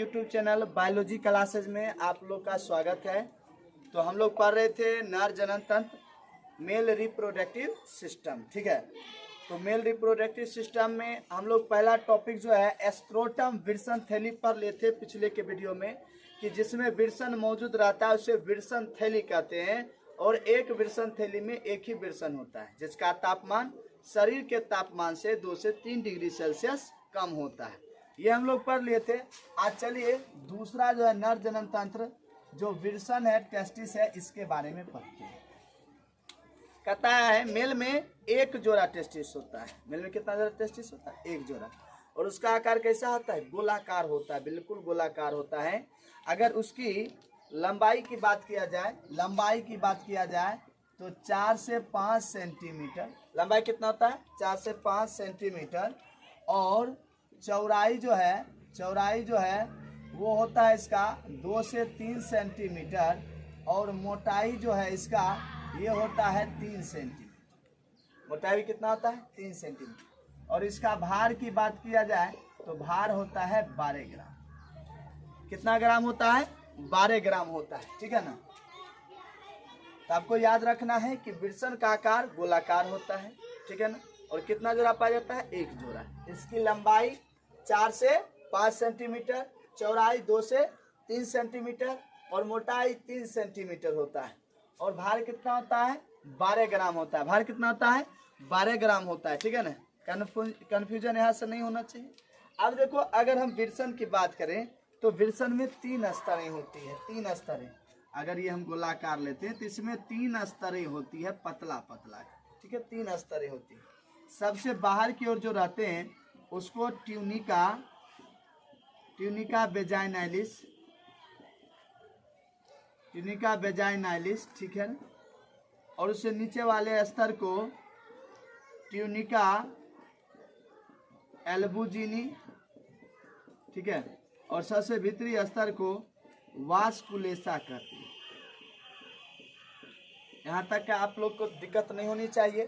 YouTube channel biology classes में आप लोग का स्वागत है। तो हम लोग पढ़ रहे थे नर जनन तंत्र, मेल रिप्रोडक्टिव सिस्टम। ठीक है, तो मेल रिप्रोडक्टिव सिस्टम में हम लोग पहला टॉपिक जो है स्क्रोटम विल्सन थैली पर लेते पिछले के वीडियो में, कि जिसमें विल्सन मौजूद रहता है उसे विल्सन थैली कहते हैं। और एक विल्सन थैली में एक ही विल्सन होता है जिसका तापमान शरीर के तापमान से 2 से 3 डिग्री सेल्सियस कम होता है। ये हम लोग पढ़ लिए थे। आज चलिए दूसरा जो है नर जनन तंत्र, जो विल्सन है, टेस्टिस है, इसके बारे में पढ़ते हैं। कहता है मेल में एक जोड़ा टेस्टिस होता है। मेल में कितना जोड़ा टेस्टिस होता है? एक जोड़ा। और उसका आकार कैसा होता है? गोलाकार होता है, बिल्कुल गोलाकार होता है। अगर उसकी लंबाई की बात किया जाए, तो 4 से 5 सेंटीमीटर लंबाई कितना होता है? 4 से 5 सेंटीमीटर। और चौड़ाई जो है वो होता है इसका 2 से 3 सेंटीमीटर। और मोटाई जो है इसका ये होता है 3 सेंटीमीटर। मोटाई कितना होता है? 3 सेंटीमीटर। और इसका भार की बात किया जाए तो भार होता है 12 ग्राम। कितना ग्राम होता है? 12 ग्राम होता है। ठीक है ना? तो आपको याद रखना है कि विल्सन का आकार गोलाकार होता है। ठीक है ना? और कितना जोड़ा पाया जाता है? एक जोड़ा। इसकी लंबाई 4 से 5 सेंटीमीटर, चौड़ाई 2 से 3 सेंटीमीटर और मोटाई 3 सेंटीमीटर होता है। और भार कितना होता है? 12 ग्राम होता है। भार कितना होता है? 12 ग्राम होता है। ठीक है ना? कन्फ्यूजन यहाँ से नहीं होना चाहिए। अब देखो, अगर हम विल्सन की बात करें तो विल्सन में 3 स्तरें होती है। 3 स्तरें, अगर ये हम गोलाकार लेते हैं तो इसमें 3 स्तरें होती है, पतला पतला। ठीक है, 3 स्तरें होती है। सबसे बाहर की ओर जो रहते हैं उसको ट्यूनिका वेजाइनालिस, ठीक है। और उससे नीचे वाले स्तर को ट्यूनिका एल्बुजिनी, ठीक है। और सबसे भीतरी स्तर को वास्कुलेसा कहते हैं। यहाँ तक का आप लोग को दिक्कत नहीं होनी चाहिए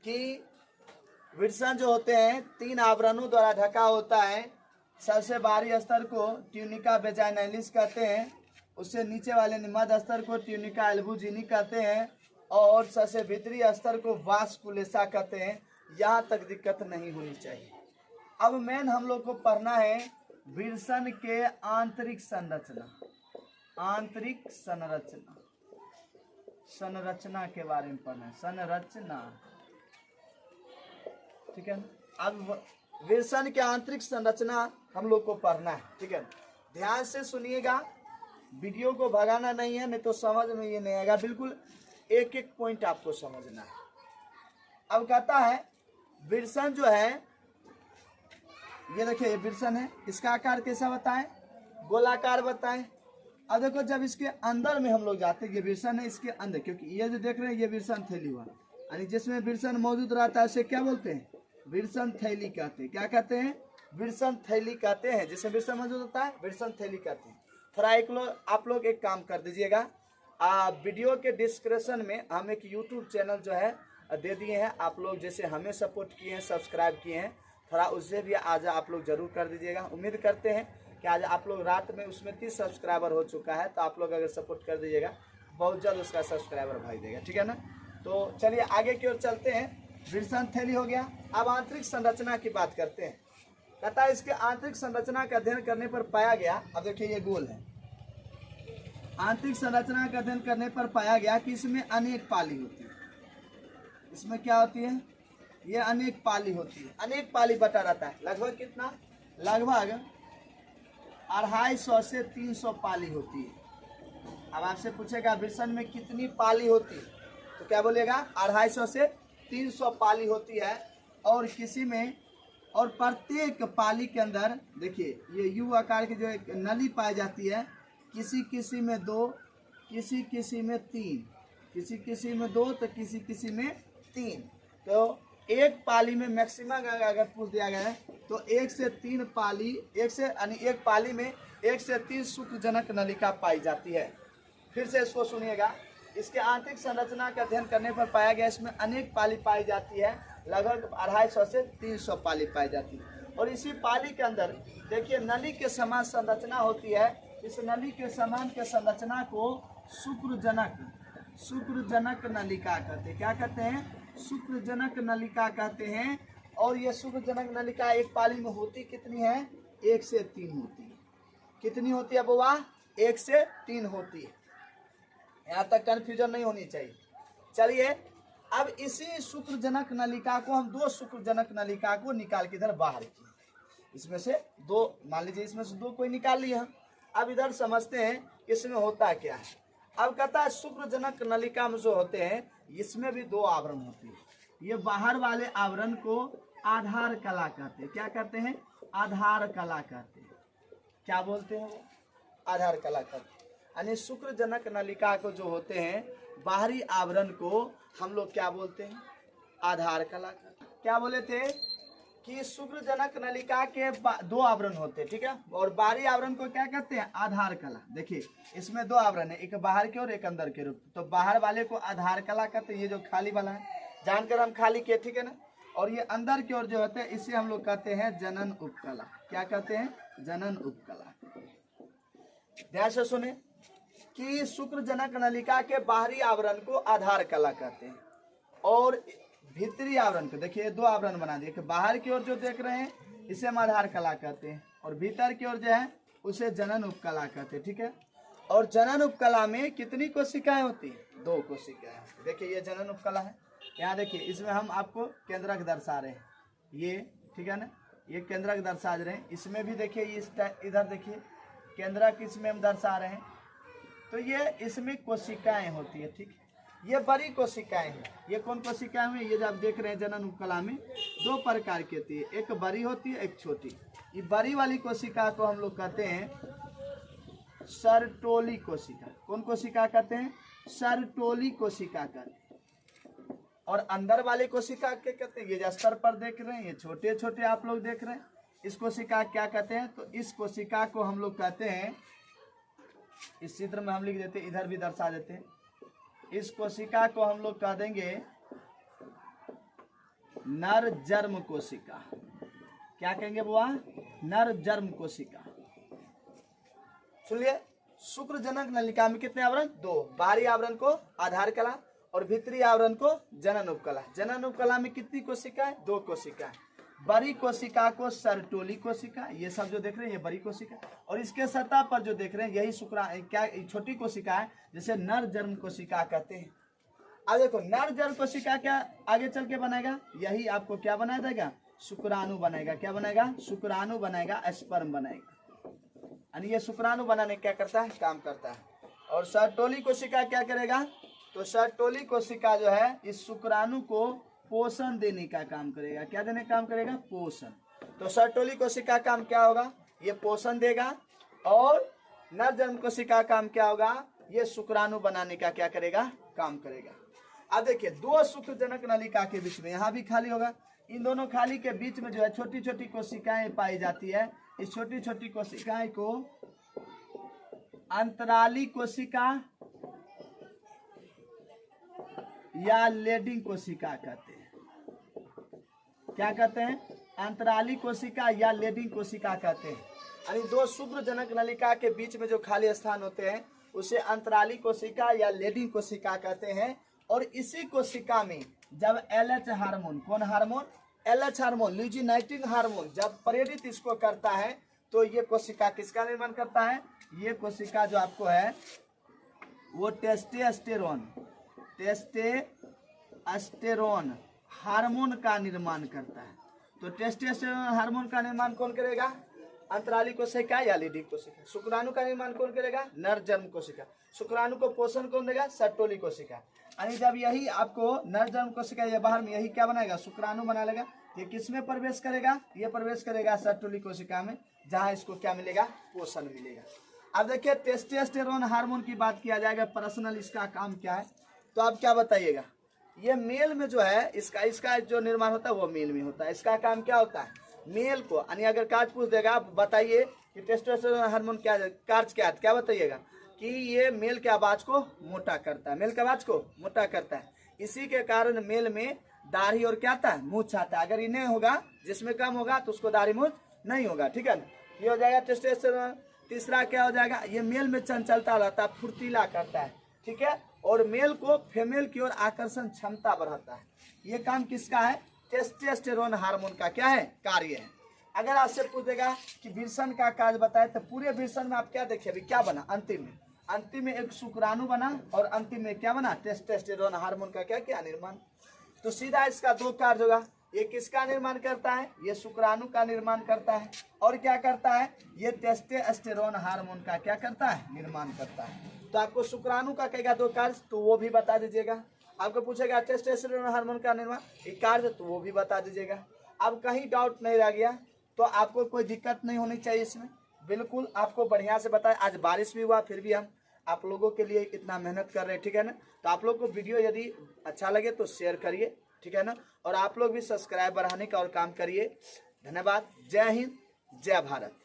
कि विल्सन जो होते हैं 3 आवरणों द्वारा ढका होता है। सबसे बाहरी स्तर को ट्यूनिका वेजाइनालिस कहते हैं, उससे नीचे वाले मध्य स्तर को ट्यूनिका एल्बुजिनी कहते हैं, और सबसे भीतरी स्तर को वास्कुलेसा कहते हैं। यहाँ तक दिक्कत नहीं होनी चाहिए। अब मेन हम लोग को पढ़ना है विल्सन के आंतरिक संरचना के बारे में पढ़ना है। संरचना, ठीक है। अब विल्सन के आंतरिक संरचना हम लोग को पढ़ना है। ठीक है, ध्यान से सुनिएगा, वीडियो को भगाना नहीं है, नहीं तो समझ में ये नहीं आएगा। बिल्कुल एक एक पॉइंट आपको समझना है। अब कहता है विल्सन जो है, ये देखिए ये विल्सन है, इसका आकार कैसा बताएं? गोलाकार बताएं। अब देखो, जब इसके अंदर में हम लोग जाते हैं, ये विल्सन है इसके अंदर, क्योंकि ये जो देख रहे हैं ये विल्सन थैली हुआ, यानी जिसमें विल्सन मौजूद रहता है उसे क्या बोलते हैं? विल्सन थैली कहते हैं। क्या कहते हैं? विल्सन थैली कहते हैं। जिसमें विल्सन मौजूद होता है विल्सन थैली कहते हैं। थोड़ा आप लोग एक काम कर दीजिएगा, वीडियो के डिस्क्रिप्शन में हम एक यूट्यूब चैनल जो है दे दिए हैं। आप लोग जैसे हमें सपोर्ट किए हैं, सब्सक्राइब किए हैं, थोड़ा उससे भी आज आप लोग जरूर कर दीजिएगा। उम्मीद करते हैं कि आज आप लोग रात में उसमें 30 सब्सक्राइबर हो चुका है, तो आप लोग अगर सपोर्ट कर दीजिएगा बहुत जल्द उसका सब्सक्राइबर भाग देगा। ठीक है ना? तो चलिए आगे की ओर चलते हैं। विल्सन थैली हो गया। अब आंतरिक संरचना की बात करते हैं। कहता है इसके आंतरिक संरचना का अध्ययन करने पर पाया गया, अब देखिए ये गोल है, आंतरिक संरचना का अध्ययन करने पर पाया गया कि इसमें अनेक पाली होती है। इसमें क्या होती है? ये अनेक पाली होती है। अनेक पाली बटा रहता है। लगभग कितना? लगभग 250 से 300 पाली होती है। अब आपसे पूछेगा विल्सन में कितनी पाली होती है, तो क्या बोलेगा? 250 से 300 पाली होती है। और किसी में, और प्रत्येक पाली के अंदर देखिए ये यू आकार की जो एक नली पाई जाती है, किसी में 2, किसी में 3, किसी में 2 तो किसी में 3। तो एक पाली में मैक्सिमम अगर पूछ दिया गया है तो 1 से 3 पाली, एक पाली में 1 से 3 शुक्रजनक नलिका पाई जाती है। फिर से इसको सुनिएगा। इसके आंतरिक संरचना का अध्ययन करने पर पाया गया इसमें अनेक पाली पाई जाती है। लगभग 250 से 300 पाली पाई जाती है। और इसी पाली के अंदर देखिए नली के समान संरचना होती है। इस नली के समान के संरचना को शुक्रजनक नलिका कहते हैं। क्या कहते हैं? शुक्रजनक नलिका कहते हैं। और ये शुक्रजनक नलिका एक पाली में होती कितनी है? 1 से 3 होती है। कितनी होती है बुआ? 1 से 3 होती है। यहाँ तक कंफ्यूजन नहीं होनी चाहिए। चलिए अब इसी शुक्रजनक नलिका को हम 2 शुक्रजनक नलिका को निकाल के इधर बाहर किए। इसमें से 2 मान लीजिए, इसमें से 2 कोई निकाल लिया। अब इधर समझते हैं इसमें होता क्या है। अब कहता है शुक्रजनक नलिका में जो होते हैं इसमें भी 2 आवरण होते हैं। ये बाहर वाले आवरण को आधार कला कहते हैं। क्या कहते हैं? आधार कला कहते हैं। क्या बोलते हैं? आधार कला कहते हैं। यानी शुक्रजनक नलिका को जो होते हैं बाहरी आवरण को हम लोग क्या बोलते हैं? आधार कला। क्या बोले थे कि शुक्रजनक नलिका के 2 आवरण होते हैं, ठीक है, और बाहरी आवरण को क्या कहते हैं? आधार कला। देखिए इसमें 2 आवरण है, एक बाहर के और एक अंदर के रूप। तो बाहर वाले को आधार कला कहते हैं। ये जो खाली वाला है जानकर हम खाली किए, ठीक है ना। और ये अंदर की ओर जो होते हैं इसे हम लोग कहते हैं जनन उपकला। क्या कहते हैं? जनन उपकला। ध्यान से सुने कि शुक्रजनक नलिका के बाहरी आवरण को आधार कला कहते हैं और भीतरी आवरण को, देखिए 2 आवरण बना दिए। बाहर की ओर जो देख रहे हैं इसे हम आधार कला कहते हैं और भीतर की ओर जो है उसे जनन उपकला कहते हैं, ठीक है। और जनन उपकला में कितनी कोशिकाएं होती है? 2 कोशिकाएं। देखिए ये जनन उपकला है। यहाँ देखिए इसमें हम आपको केंद्रक दर्शा रहे हैं, ये ठीक है ना, ये केंद्रक दर्शा रहे हैं। इसमें भी देखिए इधर देखिए केंद्रक इसमें हम दर्शा रहे हैं। तो ये इसमें कोशिकाएं होती है, ठीक है। ये बड़ी कोशिकाएं हैं। ये कौन कोशिकाएं हैं? ये जो आप देख रहे हैं जनन उपकला में 2 प्रकार की होती है, एक बड़ी होती है एक छोटी। ये बड़ी वाली कोशिका को हम लोग कहते हैं सर्टोली कोशिका। कौन कोशिका कहते हैं? सर्टोली कोशिका कहते हैं। और अंदर वाले कोशिका क्या कहते हैं? ये जो स्तर पर देख रहे हैं ये छोटे छोटे आप लोग देख रहे हैं, इस कोशिका क्या कहते हैं? तो इस कोशिका को हम लोग कहते हैं, इस चित्र में हम लिख देते हैं, इधर भी दर्शा देते हैं। इस कोशिका को हम लोग कह देंगे नर जर्म कोशिका। क्या कहेंगे बुआ? नर जर्म कोशिका। सुनिए, शुक्रजनक नलिका में कितने आवरण? 2। बाहरी आवरण को आधार कला और भीतरी आवरण को जनन उपकला। जनन उपकला में कितनी कोशिकाएं? 2 कोशिकाएं। बड़ी कोशिका को सर्टोली कोशिका, ये सब जो देख रहे हैं ये बड़ी कोशिका, और इसके सतह पर जो देख रहे हैं यही क्या छोटी कोशिका है, जिसे नर जर्म कोशिका कहते हैं। अब देखो नर जर्म कोशिका क्या आगे चल के बनाएगा? यही आपको क्या बना देगा? शुक्राणु बनाएगा। क्या बनाएगा? शुक्राणु बनाएगा, स्पर्म बनाएगा। यानी ये शुक्राणु बनाने क्या करता है? काम करता है। और सर्टोली कोशिका क्या करेगा? तो सर्टोली कोशिका जो है इस शुक्राणु को पोषण देने का काम करेगा। क्या देने का काम करेगा? पोषण। तो सर्टोली कोशिका का काम क्या होगा? ये पोषण देगा। और नर जर्म कोशिका का काम क्या होगा? ये शुक्राणु बनाने का क्या करेगा? काम करेगा। अब देखिए 2 शुक्रजनक नलिका के बीच में यहाँ भी खाली होगा। इन दोनों खाली के बीच में जो है छोटी छोटी कोशिकाएं पाई जाती है। इस छोटी छोटी कोशिकाएं को अंतराली कोशिका या लेडिंग कोशिका कहते हैं। क्या कहते हैं? अंतराली कोशिका या लेडिंग कोशिका कहते हैं। यानी 2 शुक्रजनक नलिका के बीच में जो खाली स्थान होते हैं उसे अंतराली कोशिका या लेडिंग कोशिका कहते हैं। और इसी कोशिका में जब LH हार्मोन, कौन hormone? LH hormone, luteinizing hormone जब प्रेरित इसको करता है तो ये कोशिका किसका निर्माण करता है? ये कोशिका जो आपको है वो टेस्टोस्टेरोन हार्मोन का निर्माण करता है। तो टेस्टोस्टेरोन हार्मोन का निर्माण कौन करेगा? अंतराली कोशिका या लीडिंग कोशिका। शुक्राणु का निर्माण कौन करेगा? नर जर्म कोशिका। शुक्राणु को पोषण कौन देगा? सर्टोली कोशिका। यानी जब यही आपको नर जर्म कोशिका या बाहर में यही क्या बनाएगा? शुक्राणु बना लेगा। ये किस में प्रवेश करेगा? ये प्रवेश करेगा सर्टोली कोशिका में, जहां इसको क्या मिलेगा? पोषण मिलेगा। अब देखिए टेस्टोस्टेरोन हार्मोन की बात किया जाएगा, पर्सनल इसका काम क्या है? तो आप क्या बताइएगा? ये मेल में जो है इसका जो निर्माण होता है वो मेल में होता है। इसका काम क्या होता है? मेल को, यानी अगर कार्य पूछ देगा आप बताइए कि टेस्टोस्टेरोन हार्मोन क्या कार्य क्या है, क्या बताइएगा? कि ये मेल के आवाज को मोटा करता है। मेल के आवाज को मोटा करता है। इसी के कारण मेल में दाढ़ी और क्या आता है, मूछ आता है। अगर ये नहीं होगा, जिसमें कम होगा तो उसको दाढ़ी मूछ नहीं होगा, ठीक है ना। ये हो जाएगा टेस्टोस्टेरोन। तीसरा क्या हो जाएगा, ये मेल में चंचलता रहता है, फुर्तीला करता है, ठीक है। और मेल को फीमेल की ओर आकर्षण क्षमता बढ़ाता है। ये काम किसका है, टेस्टोस्टेरोन हार्मोन का क्या है, कार्य है। अगर आपसे पूछेगा कि वृषण का कार्य बताए, तो पूरे वृषण में आप क्या देखिए, अभी क्या बना, अंतिम में एक शुक्राणु बना और अंतिम में क्या बना, टेस्टोस्टेरोन हार्मोन का क्या क्या निर्माण। तो सीधा इसका दो कार्य होगा, ये किसका निर्माण करता है, ये शुक्राणु का निर्माण करता है, और क्या करता है, ये टेस्टोस्टेरोन हार्मोन का क्या करता है, निर्माण करता है। तो आपको शुक्राणु का कहेगा दो कार्य, तो वो भी बता दीजिएगा। आपको पूछेगा टेस्टोस्टेरोन हार्मोन का निर्माण एक कार्य, तो वो भी बता दीजिएगा। अब कहीं डाउट नहीं रह गया तो आपको कोई दिक्कत नहीं होनी चाहिए इसमें, बिल्कुल आपको बढ़िया से बताएं। आज बारिश भी हुआ, फिर भी हम आप लोगों के लिए इतना मेहनत कर रहे हैं, ठीक है ना। तो आप लोग को वीडियो यदि अच्छा लगे तो शेयर करिए, ठीक है ना। और आप लोग भी सब्सक्राइब बढ़ाने का और काम करिए। धन्यवाद। जय हिंद, जय भारत।